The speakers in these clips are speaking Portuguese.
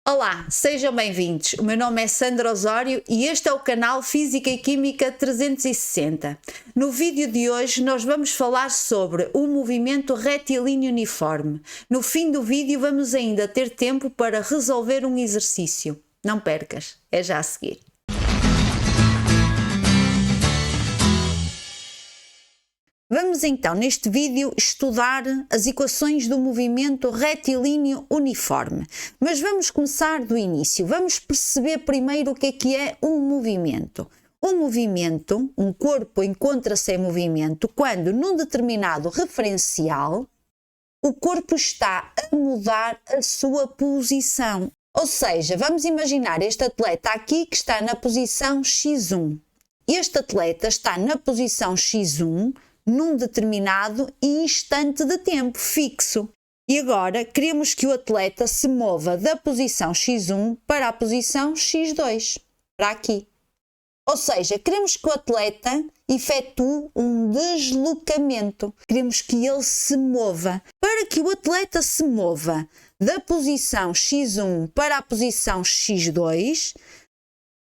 Olá, sejam bem-vindos. O meu nome é Sandra Osório e este é o canal Física e Química 360. No vídeo de hoje nós vamos falar sobre o movimento retilíneo uniforme. No fim do vídeo vamos ainda ter tempo para resolver um exercício. Não percas, é já a seguir. Vamos então neste vídeo estudar as equações do movimento retilíneo uniforme, mas vamos começar do início, vamos perceber primeiro o que é um movimento. Um movimento, um corpo encontra-se em movimento quando num determinado referencial o corpo está a mudar a sua posição. Ou seja, vamos imaginar este atleta aqui que está na posição X1. Este atleta está na posição X1 num determinado instante de tempo fixo. E agora queremos que o atleta se mova da posição X1 para a posição X2, para aqui. Ou seja, queremos que o atleta efetue um deslocamento. Queremos que ele se mova. Para que o atleta se mova da posição X1 para a posição X2,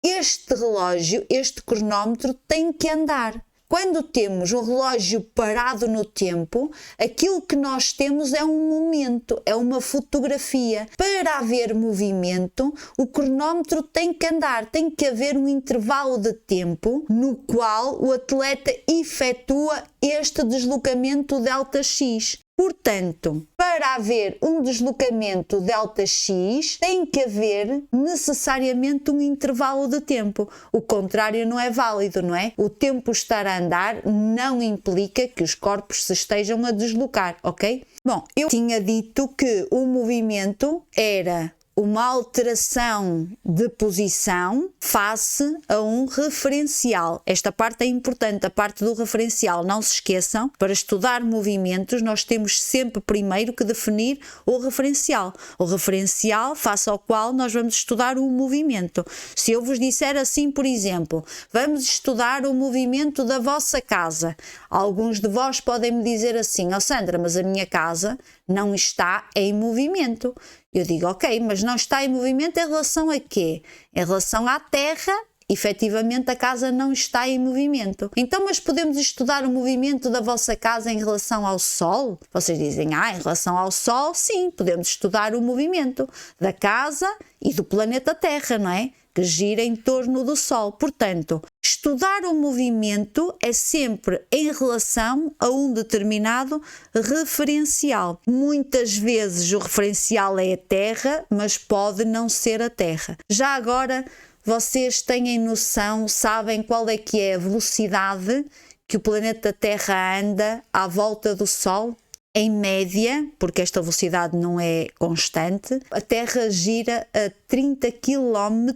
este relógio, este cronómetro tem que andar. Quando temos um relógio parado no tempo, aquilo que nós temos é um momento, é uma fotografia. Para haver movimento, o cronómetro tem que andar, tem que haver um intervalo de tempo no qual o atleta efetua este deslocamento ΔX. Portanto, para haver um deslocamento ΔX, tem que haver necessariamente um intervalo de tempo. O contrário não é válido, não é? O tempo estar a andar não implica que os corpos se estejam a deslocar, ok? Bom, eu tinha dito que o movimento era uma alteração de posição face a um referencial. Esta parte é importante, a parte do referencial. Não se esqueçam, para estudar movimentos nós temos sempre primeiro que definir o referencial. O referencial face ao qual nós vamos estudar o movimento. Se eu vos disser assim, por exemplo, vamos estudar o movimento da vossa casa. Alguns de vós podem me dizer assim: "Oh Sandra, mas a minha casa não está em movimento." Eu digo, ok, mas não está em movimento em relação a quê? Em relação à Terra, efetivamente a casa não está em movimento. Então, mas podemos estudar o movimento da vossa casa em relação ao Sol? Vocês dizem, em relação ao Sol, sim, podemos estudar o movimento da casa e do planeta Terra, não é? Que gira em torno do Sol. Portanto, estudar o movimento é sempre em relação a um determinado referencial. Muitas vezes o referencial é a Terra, mas pode não ser a Terra. Já agora, vocês têm noção, sabem qual é que é a velocidade que o planeta Terra anda à volta do Sol? Em média, porque esta velocidade não é constante, a Terra gira a 30 km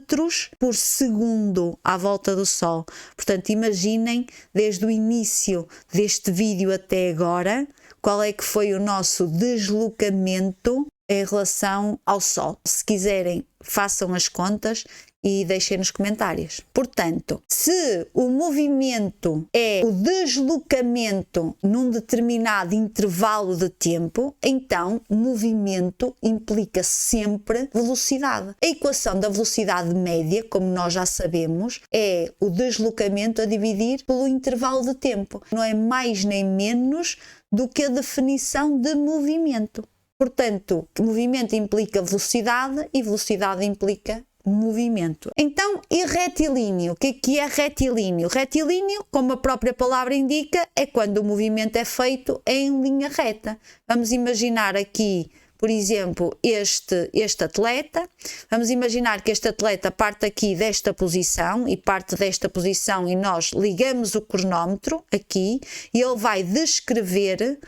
por segundo à volta do Sol. Portanto, imaginem, desde o início deste vídeo até agora, qual é que foi o nosso deslocamento em relação ao Sol. Se quiserem, façam as contas e deixem nos comentários. Portanto, se o movimento é o deslocamento num determinado intervalo de tempo, então movimento implica sempre velocidade. A equação da velocidade média, como nós já sabemos, é o deslocamento a dividir pelo intervalo de tempo. Não é mais nem menos do que a definição de movimento. Portanto, movimento implica velocidade e velocidade implica movimento. Então, e retilíneo? O que é retilíneo? Retilíneo, como a própria palavra indica, é quando o movimento é feito em linha reta. Vamos imaginar aqui, por exemplo, este atleta. Vamos imaginar que este atleta parte aqui desta posição e parte desta posição e nós ligamos o cronómetro aqui e ele vai descrever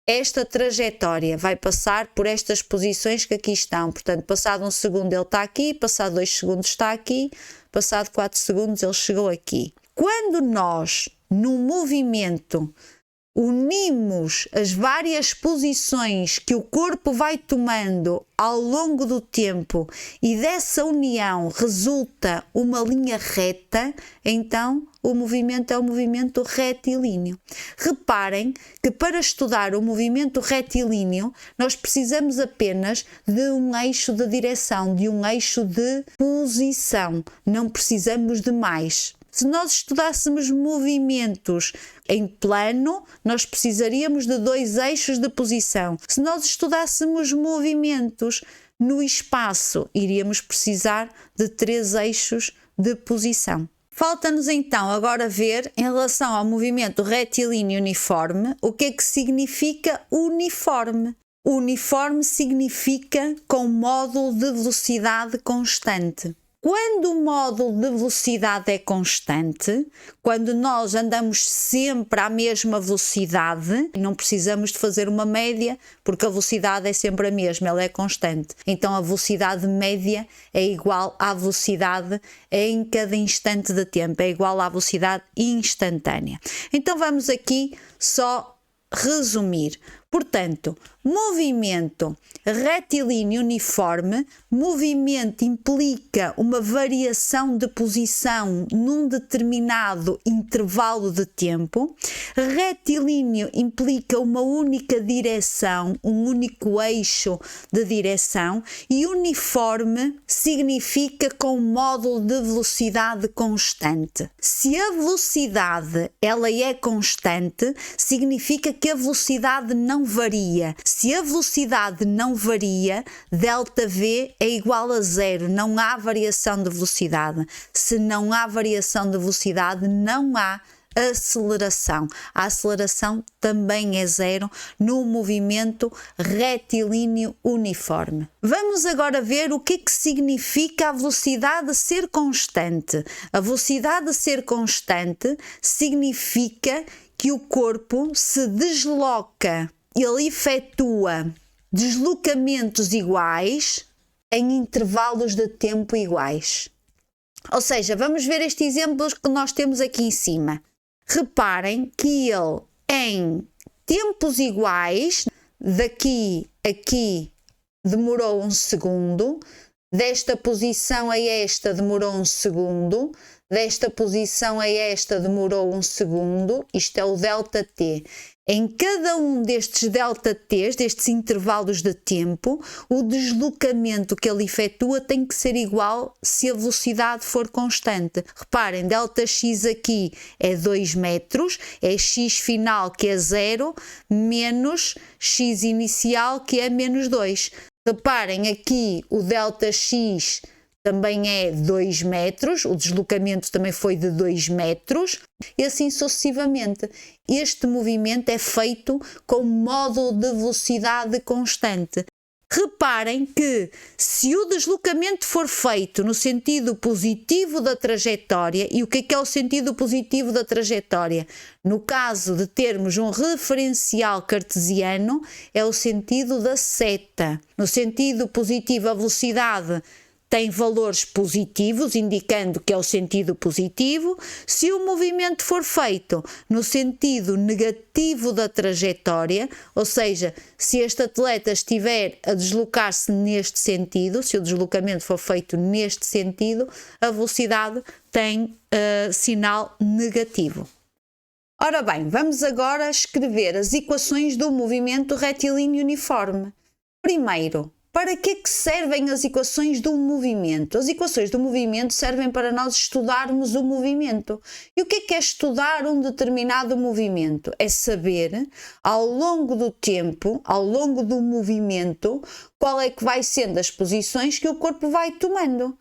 esta trajetória, vai passar por estas posições que aqui estão. Portanto, passado 1 segundo ele está aqui, passado 2 segundos está aqui, passado 4 segundos ele chegou aqui. Quando nós, no movimento, unimos as várias posições que o corpo vai tomando ao longo do tempo e dessa união resulta uma linha reta, então o movimento é o movimento retilíneo. Reparem que para estudar o movimento retilíneo nós precisamos apenas de um eixo de direção, de um eixo de posição, não precisamos de mais. Se nós estudássemos movimentos em plano, nós precisaríamos de 2 eixos de posição. Se nós estudássemos movimentos no espaço, iríamos precisar de 3 eixos de posição. Falta-nos então agora ver, em relação ao movimento retilíneo uniforme, o que é que significa uniforme. Uniforme significa com módulo de velocidade constante. Quando o módulo de velocidade é constante, quando nós andamos sempre à mesma velocidade, não precisamos de fazer uma média, porque a velocidade é sempre a mesma, ela é constante. Então a velocidade média é igual à velocidade em cada instante de tempo, é igual à velocidade instantânea. Então vamos aqui só resumir. Portanto, movimento retilíneo uniforme, movimento implica uma variação de posição num determinado intervalo de tempo. Retilíneo implica uma única direção, um único eixo de direção, e uniforme significa com módulo de velocidade constante. Se a velocidade ela é constante, significa que a velocidade não varia. Se a velocidade não varia, ΔV é igual a 0, não há variação de velocidade. Se não há variação de velocidade, não há aceleração. A aceleração também é 0 no movimento retilíneo uniforme. Vamos agora ver o que é que significa a velocidade ser constante. A velocidade ser constante significa que o corpo se desloca, ele efetua deslocamentos iguais em intervalos de tempo iguais. Ou seja, vamos ver estes exemplos que nós temos aqui em cima. Reparem que ele, em tempos iguais, daqui a aqui demorou 1 segundo, desta posição a esta demorou 1 segundo, desta posição a esta demorou 1 segundo, isto é o ΔT. Em cada um destes ΔTs, destes intervalos de tempo, o deslocamento que ele efetua tem que ser igual se a velocidade for constante. Reparem, ΔX aqui é 2 metros, é x final que é 0, menos x inicial que é menos 2. Reparem, aqui o ΔX também é 2 metros, o deslocamento também foi de 2 metros, e assim sucessivamente. Este movimento é feito com módulo de velocidade constante. Reparem que, se o deslocamento for feito no sentido positivo da trajetória, e o que é o sentido positivo da trajetória? No caso de termos um referencial cartesiano, é o sentido da seta. No sentido positivo, a velocidade tem valores positivos, indicando que é o sentido positivo. Se o movimento for feito no sentido negativo da trajetória, ou seja, se este atleta estiver a deslocar-se neste sentido, se o deslocamento for feito neste sentido, a velocidade tem sinal negativo. Ora bem, vamos agora escrever as equações do movimento retilíneo uniforme. Primeiro, para que é que servem as equações do movimento? As equações do movimento servem para nós estudarmos o movimento. E o que é estudar um determinado movimento? É saber, ao longo do tempo, ao longo do movimento, qual é que vai sendo as posições que o corpo vai tomando.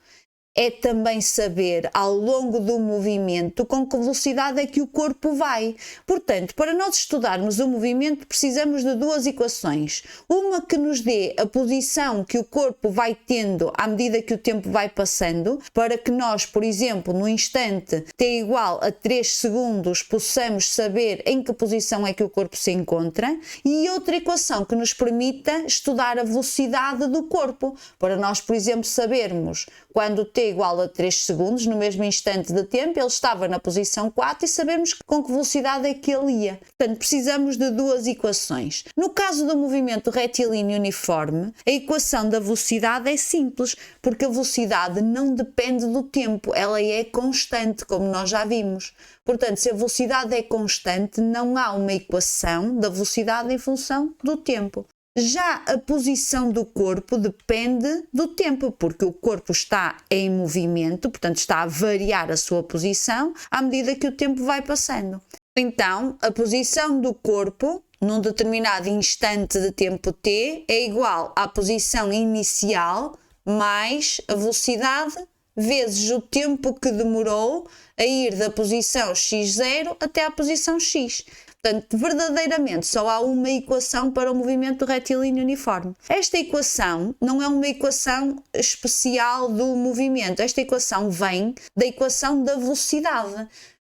É também saber, ao longo do movimento, com que velocidade é que o corpo vai. Portanto, para nós estudarmos o movimento, precisamos de 2 equações. Uma que nos dê a posição que o corpo vai tendo à medida que o tempo vai passando, para que nós, por exemplo, no instante t igual a 3 segundos, possamos saber em que posição é que o corpo se encontra. E outra equação que nos permita estudar a velocidade do corpo, para nós, por exemplo, sabermos quando t t igual a 3 segundos, no mesmo instante de tempo, ele estava na posição 4 e sabemos com que velocidade é que ele ia. Portanto, precisamos de duas equações. No caso do movimento retilíneo uniforme, a equação da velocidade é simples, porque a velocidade não depende do tempo, ela é constante, como nós já vimos. Portanto, se a velocidade é constante, não há uma equação da velocidade em função do tempo. Já a posição do corpo depende do tempo, porque o corpo está em movimento, portanto está a variar a sua posição à medida que o tempo vai passando. Então, a posição do corpo num determinado instante de tempo t é igual à posição inicial mais a velocidade vezes o tempo que demorou a ir da posição x0 até à posição x. Portanto, verdadeiramente só há uma equação para o movimento retilíneo uniforme. Esta equação não é uma equação especial do movimento, esta equação vem da equação da velocidade.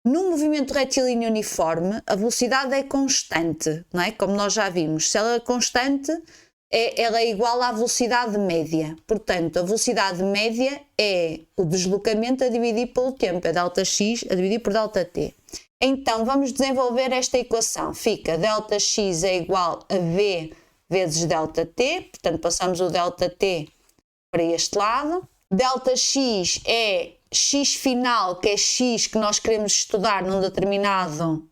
No movimento retilíneo uniforme, a velocidade é constante, não é? Como nós já vimos. Se ela é constante, ela é igual à velocidade média. Portanto, a velocidade média é o deslocamento a dividir pelo tempo, é ΔX a dividir por ΔT. Então, vamos desenvolver esta equação. Fica ΔX é igual a V vezes ΔT, portanto, passamos o ΔT para este lado. ΔX é x final, que é x que nós queremos estudar num determinado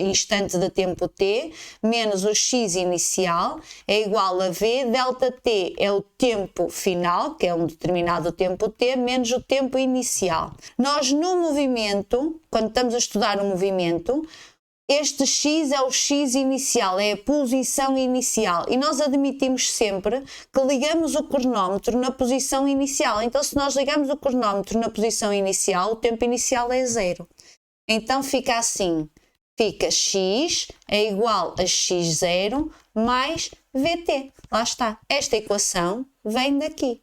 instante de tempo t, menos o x inicial, é igual a v, ΔT é o tempo final, que é um determinado tempo t, menos o tempo inicial. Nós no movimento, quando estamos a estudar o movimento, este x é o x inicial, é a posição inicial, e nós admitimos sempre que ligamos o cronómetro na posição inicial. Então, se nós ligamos o cronómetro na posição inicial, o tempo inicial é 0. Então fica assim. Fica x é igual a x0 mais vt. Lá está. Esta equação vem daqui.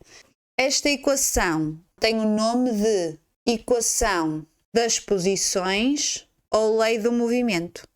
Esta equação tem o nome de equação das posições ou lei do movimento.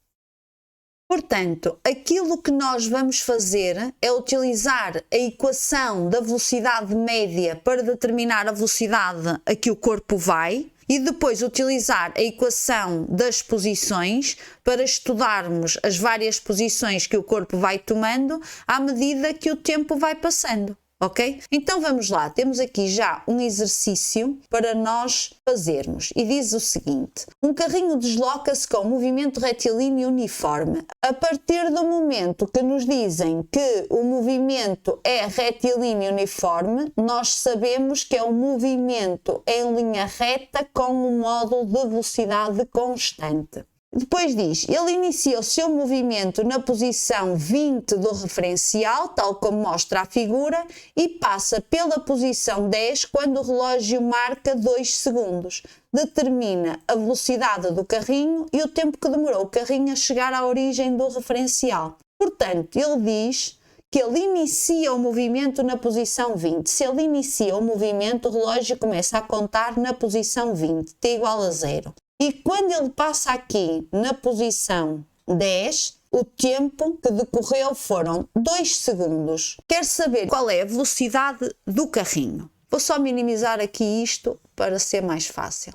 Portanto, aquilo que nós vamos fazer é utilizar a equação da velocidade média para determinar a velocidade a que o corpo vai, e depois utilizar a equação das posições para estudarmos as várias posições que o corpo vai tomando à medida que o tempo vai passando, ok? Então vamos lá, temos aqui já um exercício para nós fazermos e diz o seguinte: um carrinho desloca-se com movimento retilíneo uniforme. A partir do momento que nos dizem que o movimento é retilíneo uniforme, nós sabemos que é um movimento em linha reta com um módulo de velocidade constante. Depois diz, ele inicia o seu movimento na posição 20 do referencial, tal como mostra a figura, e passa pela posição 10 quando o relógio marca 2 segundos. Determina a velocidade do carrinho e o tempo que demorou o carrinho a chegar à origem do referencial. Portanto, ele diz que ele inicia o movimento na posição 20. Se ele inicia o movimento, o relógio começa a contar na posição 20, t igual a 0. E quando ele passa aqui na posição 10, o tempo que decorreu foram 2 segundos. Quer saber qual é a velocidade do carrinho? Vou só minimizar aqui isto para ser mais fácil.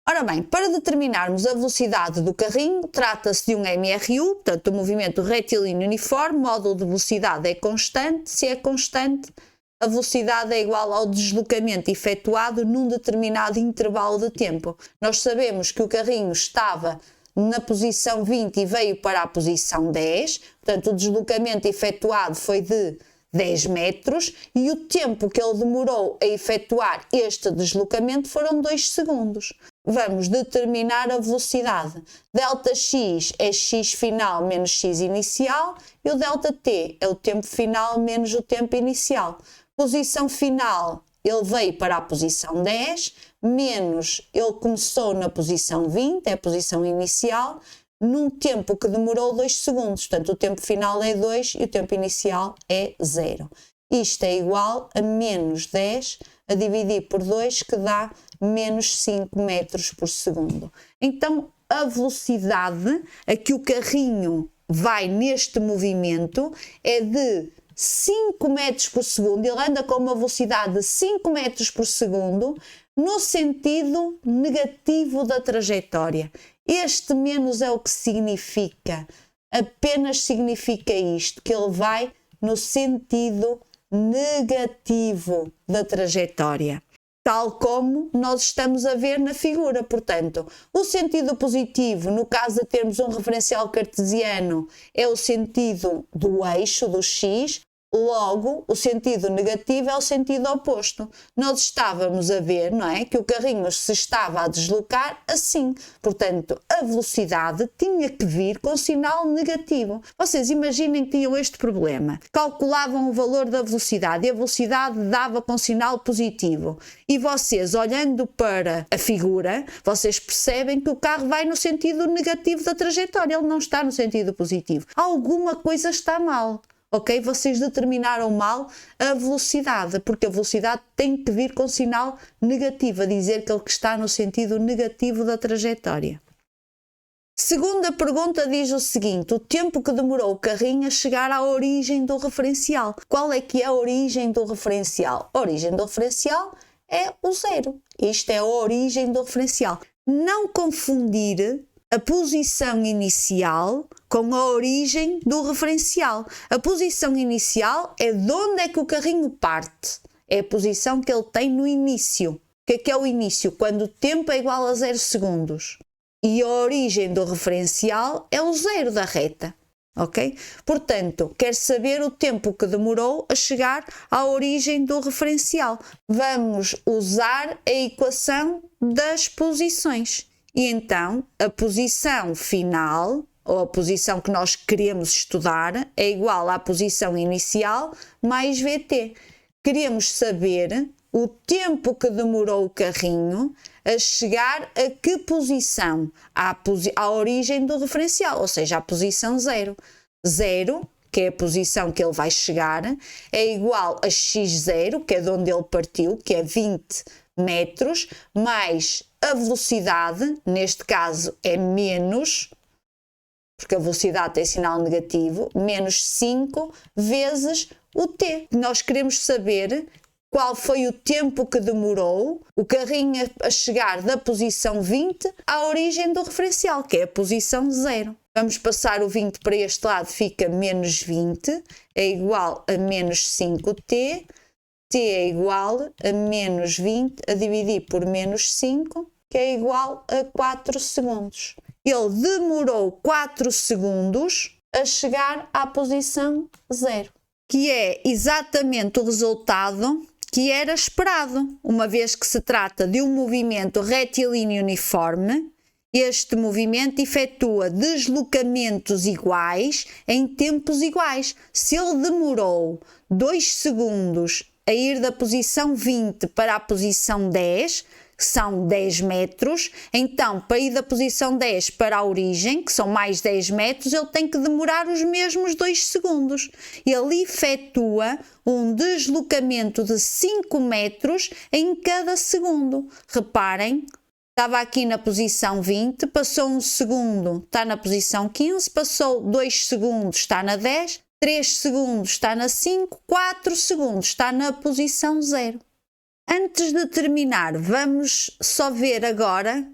Ora bem, para determinarmos a velocidade do carrinho, trata-se de um MRU, portanto, o movimento retilíneo uniforme, módulo de velocidade é constante. Se é constante, a velocidade é igual ao deslocamento efetuado num determinado intervalo de tempo. Nós sabemos que o carrinho estava na posição 20 e veio para a posição 10, portanto, o deslocamento efetuado foi de 10 metros e o tempo que ele demorou a efetuar este deslocamento foram 2 segundos. Vamos determinar a velocidade. ΔX é x final menos x inicial e o ΔT é o tempo final menos o tempo inicial. Posição final, ele veio para a posição 10, menos ele começou na posição 20, é a posição inicial, num tempo que demorou 2 segundos. Portanto, o tempo final é 2 e o tempo inicial é 0. Isto é igual a menos 10 a dividir por 2, que dá menos 5 metros por segundo. Então, a velocidade a que o carrinho vai neste movimento é de 5 metros por segundo, ele anda com uma velocidade de 5 metros por segundo no sentido negativo da trajetória. Este menos é o que significa, apenas significa isto, que ele vai no sentido negativo da trajetória, tal como nós estamos a ver na figura. Portanto, o sentido positivo, no caso de termos um referencial cartesiano, é o sentido do eixo, do x, logo o sentido negativo é o sentido oposto. Nós estávamos a ver, não é, que o carrinho se estava a deslocar assim, portanto a velocidade tinha que vir com sinal negativo. Vocês imaginem que tinham este problema, calculavam o valor da velocidade e a velocidade dava com sinal positivo e vocês, olhando para a figura, vocês percebem que o carro vai no sentido negativo da trajetória, ele não está no sentido positivo. Alguma coisa está mal. Ok? Vocês determinaram mal a velocidade, porque a velocidade tem que vir com sinal negativo, a dizer que ele está no sentido negativo da trajetória. Segunda pergunta diz o seguinte: o tempo que demorou o carrinho a chegar à origem do referencial. Qual é que é a origem do referencial? A origem do referencial é o zero. Isto é a origem do referencial. Não confundir a posição inicial com a origem do referencial. A posição inicial é de onde é que o carrinho parte. É a posição que ele tem no início. O que é o início? Quando o tempo é igual a 0 segundos. E a origem do referencial é o zero da reta. Ok? Portanto, quer saber o tempo que demorou a chegar à origem do referencial. Vamos usar a equação das posições. E então, a posição final, ou a posição que nós queremos estudar, é igual à posição inicial mais VT. Queremos saber o tempo que demorou o carrinho a chegar a que posição? À origem do referencial, ou seja, à posição 0. 0, que é a posição que ele vai chegar, é igual a x0, que é de onde ele partiu, que é 20 metros, mais a velocidade, neste caso é menos, porque a velocidade tem sinal negativo, menos 5 vezes o t. Nós queremos saber qual foi o tempo que demorou o carrinho a chegar da posição 20 à origem do referencial, que é a posição 0. Vamos passar o 20 para este lado, fica menos 20, é igual a menos 5t, t é igual a menos 20 a dividir por menos 5, que é igual a 4 segundos. Ele demorou 4 segundos a chegar à posição 0, que é exatamente o resultado que era esperado, uma vez que se trata de um movimento retilíneo uniforme. Este movimento efetua deslocamentos iguais em tempos iguais. Se ele demorou 2 segundos a ir da posição 20 para a posição 10, que são 10 metros, então para ir da posição 10 para a origem, que são mais 10 metros, ele tem que demorar os mesmos 2 segundos. Ele efetua um deslocamento de 5 metros em cada segundo. Reparem, estava aqui na posição 20, passou 1 segundo, está na posição 15, passou 2 segundos, está na 10, 3 segundos está na 5, 4 segundos está na posição 0. Antes de terminar, vamos só ver agora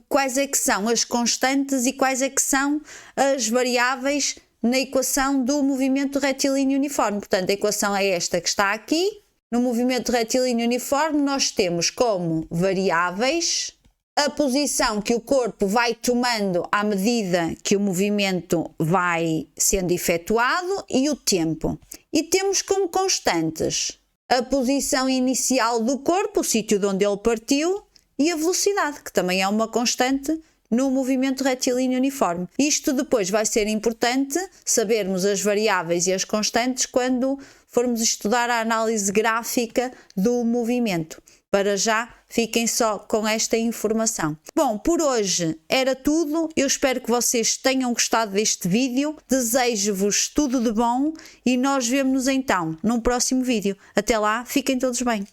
quais é que são as constantes e quais é que são as variáveis na equação do movimento retilíneo uniforme. Portanto, a equação é esta que está aqui. No movimento retilíneo uniforme, nós temos como variáveis a posição que o corpo vai tomando à medida que o movimento vai sendo efetuado e o tempo. E temos como constantes a posição inicial do corpo, o sítio de onde ele partiu, e a velocidade, que também é uma constante no movimento retilíneo uniforme. Isto depois vai ser importante sabermos as variáveis e as constantes quando formos estudar a análise gráfica do movimento. Para já, fiquem só com esta informação. Bom, por hoje era tudo. Eu espero que vocês tenham gostado deste vídeo. Desejo-vos tudo de bom e nós vemo-nos então num próximo vídeo. Até lá, fiquem todos bem.